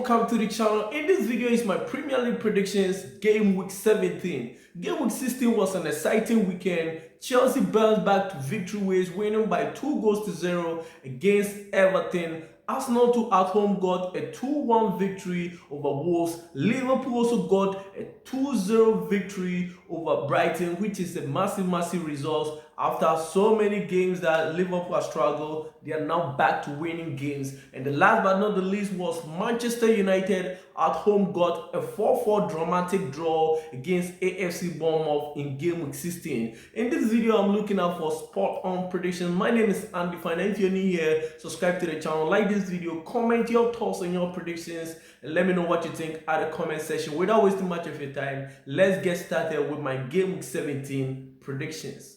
welcome to the channel. In this video is my Premier League predictions game week 17. Game week 16 was an exciting weekend. Chelsea bounced back to victory ways, winning by 2-0 against Everton. Arsenal too at home got a 2-1 victory over Wolves. Liverpool also got a 2-0 victory over Brighton, which is a massive result. After so many games that Liverpool has struggled, they are now back to winning games. And the last but not the least was Manchester United at home got a 4-4 dramatic draw against AFC Bournemouth in game week 16. In this video, I'm looking out for spot on predictions. My name is Andy Fine. If you're new here, subscribe to the channel, like this video, comment your thoughts and your predictions, and let me know what you think at the comment section. Without wasting much of your time, let's get started with my game week 17 predictions.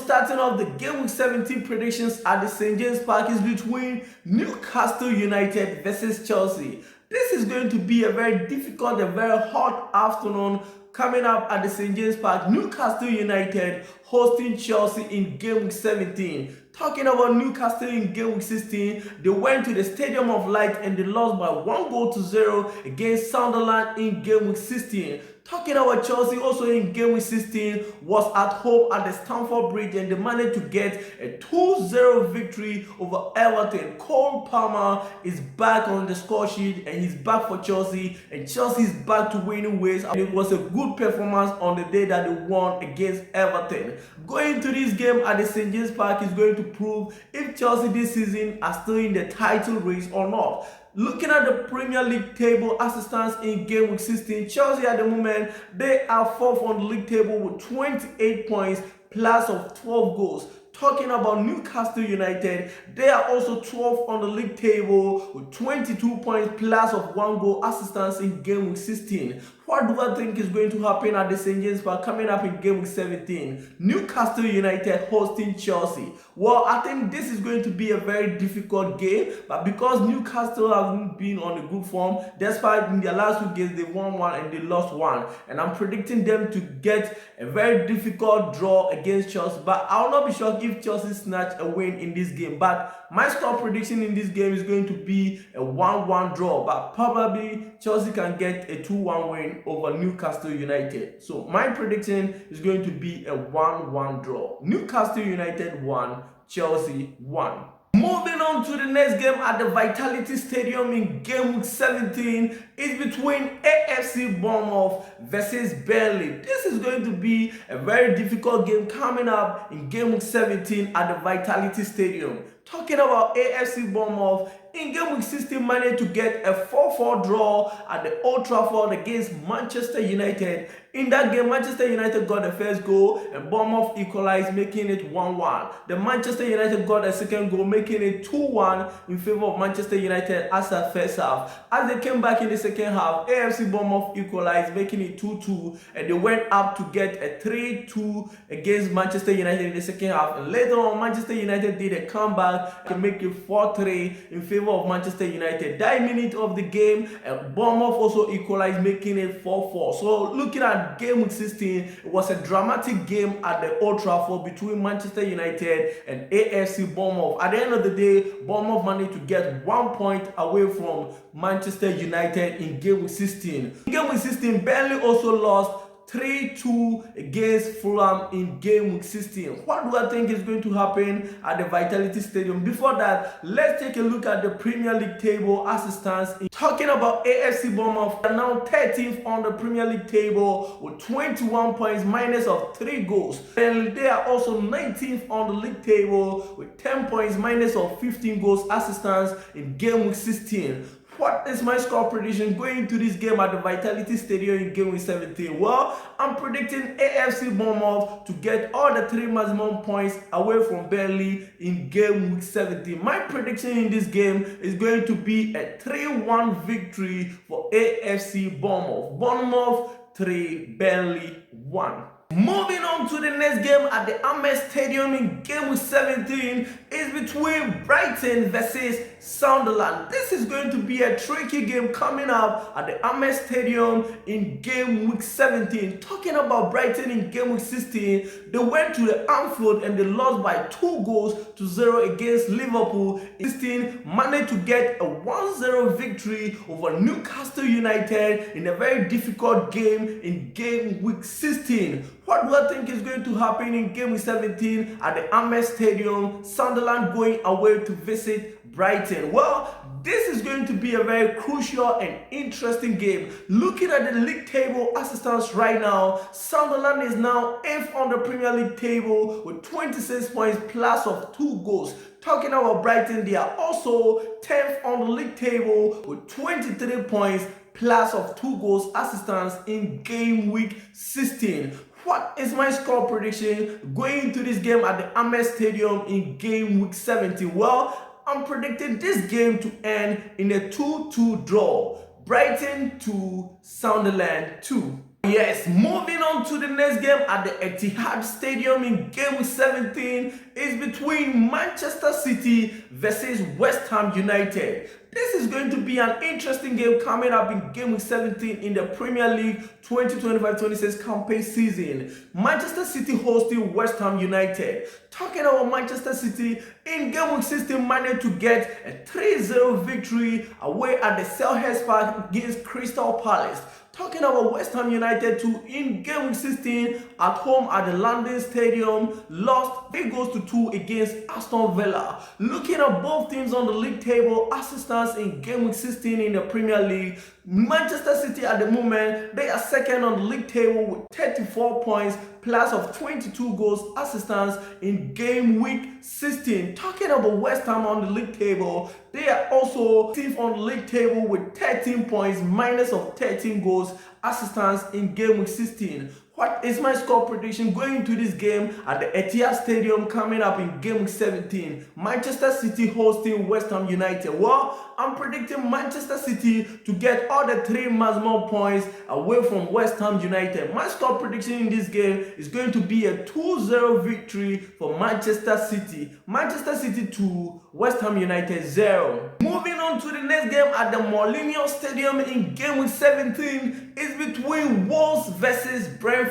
Starting off the game week 17 predictions at the St. James Park is between Newcastle United versus Chelsea. This is going to be a very difficult and very hot afternoon coming up at the St. James Park. Newcastle United hosting Chelsea in game week 17. Talking about Newcastle in game week 16, they went to the Stadium of Light and they lost by 1-0 against Sunderland in game week 16. Talking about Chelsea also in game week 16 was at home at the Stamford Bridge and they managed to get a 2-0 victory over Everton. Cole Palmer is back on the score sheet and he's back for Chelsea, and Chelsea is back to winning ways. It was a good performance on the day that they won against Everton. Going to this game at the St. James Park is going to prove if Chelsea this season are still in the title race or not. Looking at the Premier League table as it stands in game week 16, Chelsea at the moment, they are 4th on the league table with 28 points plus of 12 goals. Talking about Newcastle United, they are also 12th on the league table with 22 points plus of 1 goal as it stands in game week 16. What do I think is going to happen at the St. James Park coming up in game week 17? Newcastle United hosting Chelsea. Well, I think this is going to be a very difficult game, but because Newcastle haven't been on a good form, despite in their last 2 games they won 1 and they lost 1, and I'm predicting them to get a very difficult draw against Chelsea, but I will not be shocked if Chelsea snatch a win in this game. But my score prediction in this game is going to be a 1-1 draw, but probably Chelsea can get a 2-1 win over Newcastle United. So my prediction is going to be a 1-1 draw. Newcastle United 1, Chelsea 1. Moving on to the next game at the Vitality Stadium in game week 17 is between AFC Bournemouth versus Burnley. This is going to be a very difficult game coming up in game week 17 at the Vitality Stadium. Talking about AFC Bournemouth, in game week 16 managed to get a 4-4 draw at the Old Trafford against Manchester United. In that game, Manchester United got the first goal and Bournemouth equalized, making it 1-1. The Manchester United got a second goal, making it 2-1 in favor of Manchester United as at first half. As they came back in the second half, AFC Bournemouth equalized, making it 2-2, and they went up to get a 3-2 against Manchester United in the second half. And later on, Manchester United did a comeback to make it 4-3 in favor of Manchester United. That minute of the game, Bournemouth also equalized, making it 4-4. So looking at game week 16, it was a dramatic game at the Old Trafford between Manchester United and AFC Bournemouth. At the end of the day, Bournemouth managed to get 1 point away from Manchester United in game week 16. In game week 16, Burnley also lost 3-2 against Fulham in game week 16. What do I think is going to happen at the Vitality Stadium? Before that, let's take a look at the Premier League table as it stands. Talking about AFC Bournemouth, they are now 13th on the Premier League table with 21 points minus of 3 goals. And they are also 19th on the league table with 10 points minus of 15 goals as it stands in game week 16. What is my score prediction going into this game at the Vitality Stadium in game week 17? Well, I'm predicting AFC Bournemouth to get all the 3 maximum points away from Burnley in game week 17. My prediction in this game is going to be a 3-1 victory for AFC Bournemouth. Bournemouth 3, Burnley 1. Moving on on to the next game at the Amex Stadium in game week 17 is between Brighton versus Sunderland. This is going to be a tricky game coming up at the Amex Stadium in game week 17. Talking about Brighton in game week 16, they went to the Anfield and they lost by 2-0 against Liverpool. 16 managed to get a 1-0 victory over Newcastle United in a very difficult game in game week 16. What do I think is going to happen in game week 17 at the Amex Stadium? Sunderland going away to visit Brighton. Well, this is going to be a very crucial and interesting game. Looking at the league table as it stands right now, Sunderland is now 8th on the Premier League table with 26 points plus of 2 goals. Talking about Brighton, they are also 10th on the league table with 23 points plus of 2 goals as it stands in game week 16. What is my score prediction going into this game at the Amex Stadium in game week 17? Well, I'm predicting this game to end in a 2-2 draw. Brighton 2, Sunderland 2. Yes, moving on to the next game at the Etihad Stadium in game week 17 is between Manchester City versus West Ham United. This is going to be an interesting game coming up in game week 17 in the Premier League 2025-26 campaign season. Manchester City hosting West Ham United. Talking about Manchester City, in game week 16 managed to get a 3-0 victory away at the Selhurst Park against Crystal Palace. Talking about West Ham United too, in game week 16 at home at the London Stadium, lost 3-2 against Aston Villa. Looking at both teams on the league table as it stands in game week 16 in the Premier League, Manchester City at the moment, they are second on the league table with 34 points plus of 22 goals as it stands in game week 16. Talking about West Ham on the league table, they are also 10th on the league table with 13 points minus of 13 goals as it stands in game week 16. What is my score prediction going into this game at the Etihad Stadium coming up in game week 17? Manchester City hosting West Ham United. Well, I'm predicting Manchester City to get all the 3 maximum points away from West Ham United. My score prediction in this game is going to be a 2-0 victory for Manchester City. Manchester City 2, West Ham United 0. Moving on to the next game at the Molineux Stadium in game week 17 is between Wolves versus Brentford.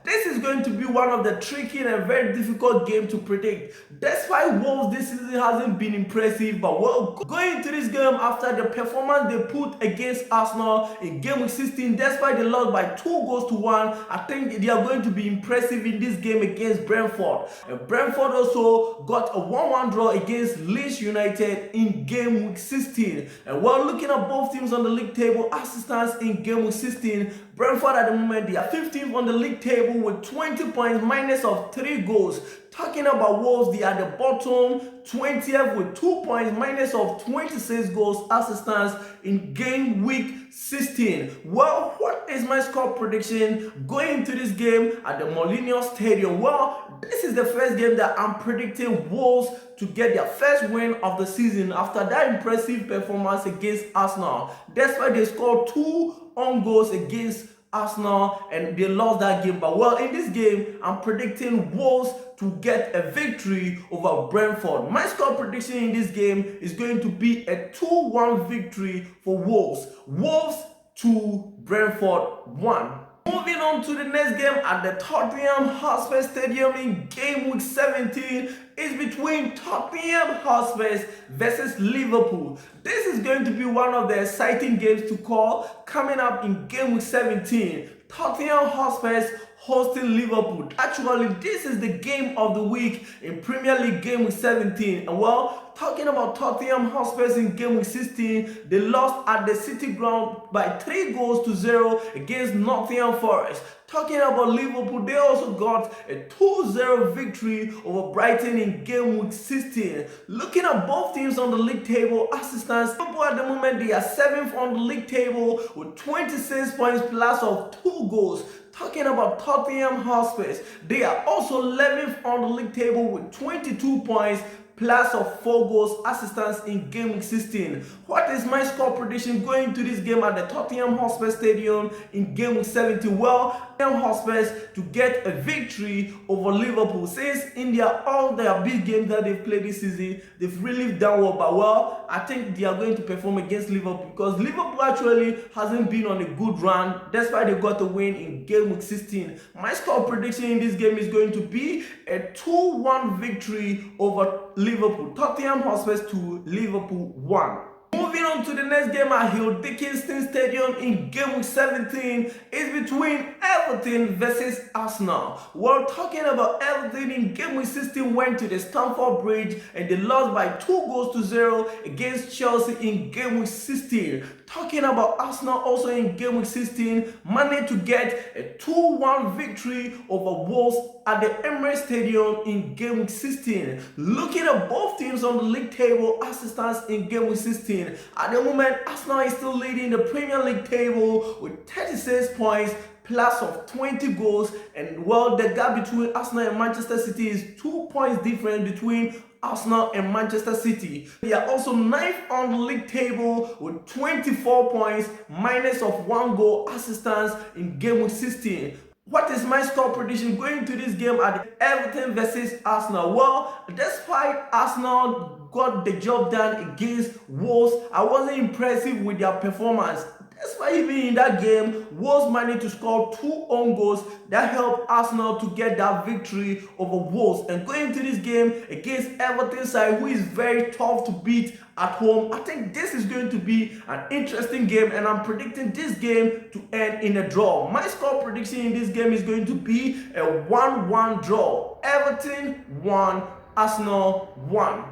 This is going to be one of the tricky and very difficult games to predict. Despite Wolves this season hasn't been impressive, but well, going into this game after the performance they put against Arsenal in game week 16, despite they lost by 2-1, I think they are going to be impressive in this game against Brentford. And Brentford also got a 1-1 draw against Leeds United in game week 16. And while looking at both teams on the league table as it stands in game week 16, Brentford at the moment, they are 15th on the league table with 20 points minus of 3 goals. Talking about Wolves, they are at the bottom 20th with 2 points minus of 26 goals as it stands in game week 16. Well, what is my score prediction going into this game at the Molineux Stadium? Well, this is the first game that I'm predicting Wolves to get their first win of the season after that impressive performance against Arsenal. Despite they scored 2 own goals against Arsenal and they lost that game. But well, in this game, I'm predicting Wolves to get a victory over Brentford. My score prediction in this game is going to be a 2-1 victory for Wolves. Wolves 2, Brentford 1. Moving on to the next game at the Tottenham Hotspur Stadium in game week 17 is between Tottenham Hotspur versus Liverpool. This is going to be one of the exciting games to call coming up in game week 17. Tottenham Hotspur hosting Liverpool. Actually, this is the game of the week in Premier League game week 17. And well, talking about Tottenham Hotspur in game week 16, they lost at the City Ground by 3-0 against Nottingham Forest. Talking about Liverpool, they also got a 2-0 victory over Brighton in game week 16. Looking at both teams on the league table as it stands, Liverpool at the moment, they are 7th on the league table with 26 points plus of 2 goals. Talking about Tottenham Hotspur, they are also 11th on the league table with 22 points plus of 4 goals assistance in game week 16. What is my score prediction going to this game at the Tottenham Hotspur Stadium in game week 17? Well, Tottenham Hotspur to get a victory over Liverpool. Since India, all their big games that they've played this season, they've really done well. But well, I think they are going to perform against Liverpool because Liverpool actually hasn't been on a good run. That's why they got a win in game week 16. My score prediction in this game is going to be a 2-1 victory over Liverpool. Tottenham Hotspur to Liverpool 1. Moving on to the next game at Hill Dickinson Stadium in game week 17 is between Everton versus Arsenal. We're talking about Everton in game week 16 went to the Stamford Bridge and they lost by 2-0 against Chelsea in game week 16. Talking about Arsenal also in game week 16 managed to get a 2-1 victory over Wolves at the Emirates Stadium in game week 16. Looking at both teams on the league table assistance in game week 16. At the moment, Arsenal is still leading the Premier League table with 36 points plus of 20 goals, and well, the gap between Arsenal and Manchester City is 2 points difference between Arsenal and Manchester City. They are also 9th on the league table with 24 points minus of 1 goal assistance in game week 16. What is my score prediction going to this game at Everton versus Arsenal? Well, despite Arsenal got the job done against Wolves, I wasn't impressed with their performance. That's why even in that game, Wolves managed to score 2 own goals that helped Arsenal to get that victory over Wolves. And going into this game against Everton side, who is very tough to beat at home, I think this is going to be an interesting game, and I'm predicting this game to end in a draw. My score prediction in this game is going to be a 1-1 draw. Everton 1, Arsenal 1.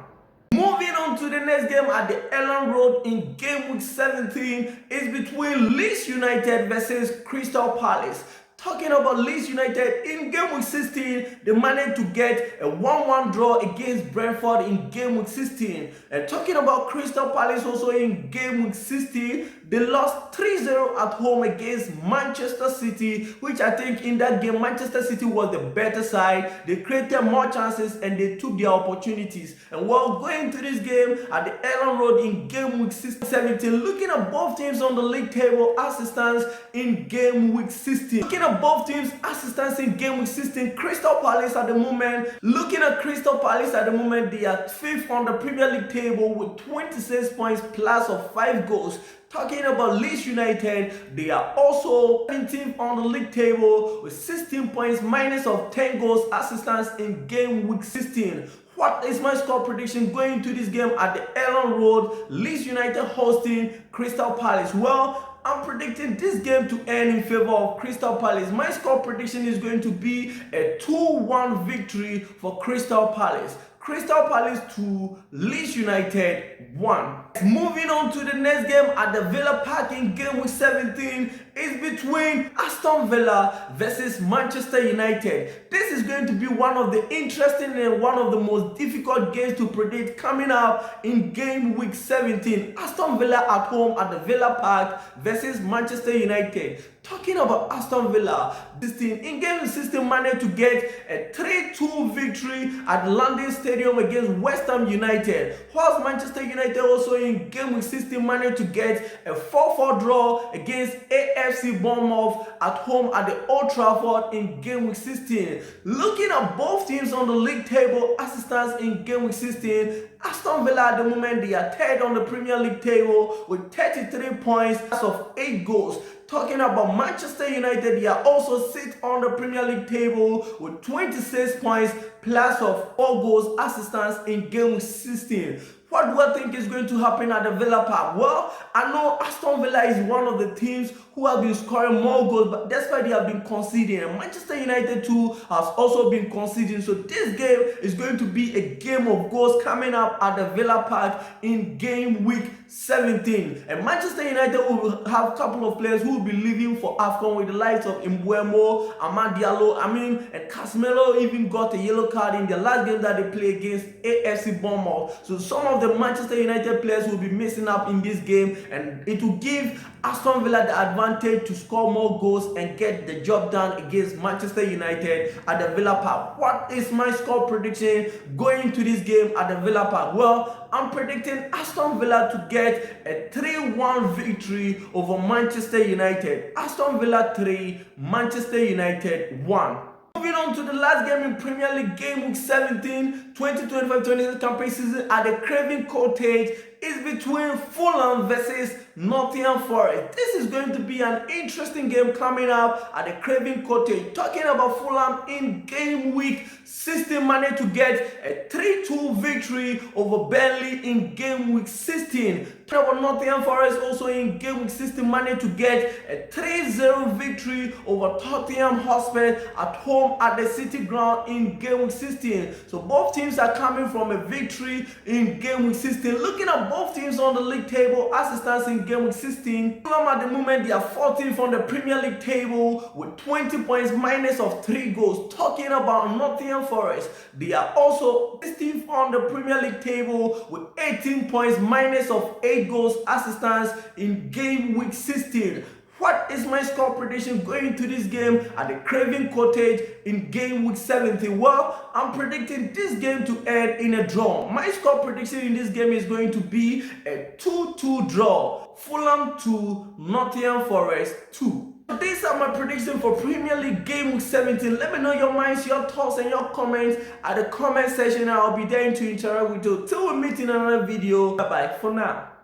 Moving on to the next game at the Ellen Road in game week 17 is between Leeds United versus Crystal Palace. Talking about Leeds United in game week 16, they managed to get a 1-1 draw against Brentford in game week 16. And talking about Crystal Palace also in game week 16, they lost 3-0 at home against Manchester City, which I think in that game Manchester City was the better side. They created more chances and they took their opportunities. And while going to this game at the Ellen Road in game week 17, looking at both teams on the league table assistance in game week 16. Looking at both teams assistance in game week 16, Crystal Palace at the moment, looking at Crystal Palace at the moment, they are 5th on the Premier League table with 26 points plus of 5 goals. Talking about Leeds United, they are also 17th on the league table with 16 points minus of 10 goals assistance in game week 16. What is my score prediction going to this game at the Ellen Road? Leeds United hosting Crystal Palace. Well, I'm predicting this game to end in favor of Crystal Palace. My score prediction is going to be a 2-1 victory for Crystal Palace. Crystal Palace 2, Leeds United 1. Moving on to the next game at the Villa Park in game week 17 is between Aston Villa versus Manchester United. This is going to be one of the interesting and one of the most difficult games to predict coming up in game week 17. Aston Villa at home at the Villa Park versus Manchester United. Talking about Aston Villa, this team in game 16 managed to get a 3-2 victory at London Stadium against West Ham United. Whilst Manchester United also in game week 16 managed to get a 4-4 draw against AFC Bournemouth at home at the Old Trafford in game week 16. Looking at both teams on the league table assistance in game week 16, Aston Villa at the moment, they are 3rd on the Premier League table with 33 points of 8 goals. Talking about Manchester United, they are also 6th on the Premier League table with 26 points plus of 4 goals assistance in game week 16. What do I think is going to happen at the Villa Park? Well, I know Aston Villa is one of the teams who have been scoring more goals, but that's why they have been conceding. And Manchester United too has also been conceding. So this game is going to be a game of goals coming up at the Villa Park in game week 17. And Manchester United will have a couple of players who will be leaving for AFCON with the likes of Mbeumo, Amad Diallo, and Casemiro even got a yellow card in the last game that they played against AFC Bournemouth. So some of the Manchester United players will be missing up in this game, and it will give Aston Villa the advantage advantage to score more goals and get the job done against Manchester United at the Villa Park. What is my score prediction going to this game at the Villa Park? Well, I'm predicting Aston Villa to get a 3-1 victory over Manchester United. Aston Villa 3, Manchester United 1. Moving on to the last game in Premier League game week 17, 2025-26 campaign season at the Craven Cottage is between Fulham versus Nottingham Forest. This is going to be an interesting game coming up at the Craven Cottage. Talking about Fulham in game week 16 managed to get a 3-2 victory over Burnley in game week 16. Talking about Nottingham Forest also in game week 16 managed to get a 3-0 victory over Tottenham Hotspur at home at the City Ground in game week 16. So both teams are coming from a victory in game week 16. Looking at both teams on the league table as it stands in game week 16, Fulham at the moment they are 14th on the Premier League table with 20 points minus of 3 goals. Talking about Nottingham Forest, they are also 16th on the Premier League table with 18 points minus of 8 goals as it stands in game week 16. What is my score prediction going to this game at the Craven Cottage in game week 17? Well, I'm predicting this game to end in a draw. My score prediction in this game is going to be a 2-2 draw. Fulham 2, Nottingham Forest 2. These are my predictions for Premier League game week 17. Let me know your minds, your thoughts and your comments at the comment section. I'll be there to interact with you. Till we meet in another video. Bye bye for now.